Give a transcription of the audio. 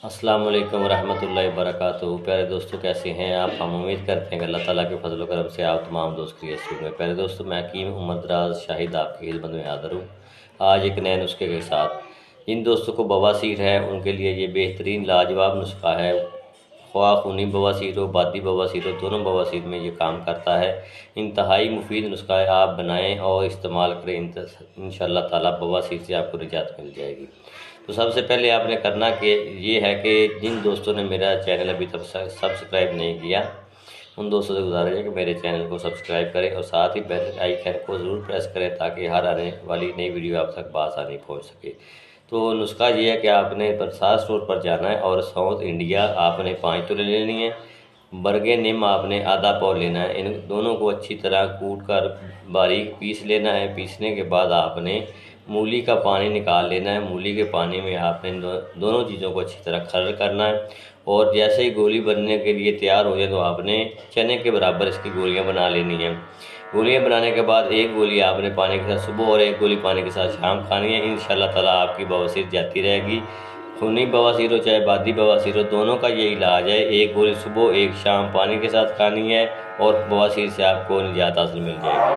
अस्सलाम वालेकुम रहमतुल्लाहि वबरकातुहू। प्यारे दोस्तों, कैसे हैं आप? हम उम्मीद करते हैं कि अल्लाह ताला के फजल करम से आप तमाम दोस्त खैरियत में। प्यारे दोस्तों, मैं हकीम उमर दराज शाहिद आपकी खिदमत में हाज़िर हूँ आज एक नए नुस्खे के साथ। जिन दोस्तों को बवासीर है उनके लिए ये बेहतरीन लाजवाब नुस्खा है। ख्वाह खूनी बवासीर हो, बादी बवासीर हो, दोनों बवासीर में ये काम करता है। इंतहाई मुफीद नुस्खा है, आप बनाएं और इस्तेमाल करें। इंशाअल्लाह ताला बवासीर से आपको निजात मिल जाएगी। तो सबसे पहले आपने करना कि ये है कि जिन दोस्तों ने मेरा चैनल अभी तक सब्सक्राइब नहीं किया, उन दोस्तों से गुजारिश है कि मेरे चैनल को सब्सक्राइब करें और साथ ही बेल आइकन को ज़रूर प्रेस करें ताकि हर आने वाली नई वीडियो आप तक बासानी पहुंच सके। तो नुस्खा ये है कि आपने प्रसाद स्टोर पर जाना है और साउथ इंडिया आपने 5 तोले लेनी है। बरगे नीम आपने आधा पाव लेना है। इन दोनों को अच्छी तरह कूट कर बारीक पीस लेना है। पीसने के बाद आपने मूली का पानी निकाल लेना है। मूली के पानी में आपने दोनों चीज़ों को अच्छी तरह खरड़ करना है और जैसे ही गोली बनने के लिए तैयार हो जाए तो आपने चने के बराबर इसकी गोलियां बना लेनी है। गोलियां बनाने के बाद एक गोली आपने पानी के साथ सुबह और एक गोली पानी के साथ शाम खानी है। इंशाअल्लाह ताला आपकी बवासीर जाती रहेगी। खूनी बवासीर हो चाहे बादी बवासीर हो, दोनों का ये इलाज है। एक गोली सुबह एक शाम पानी के साथ खानी है और बवासीर से आपको निजात हासिल मिल जाएगी।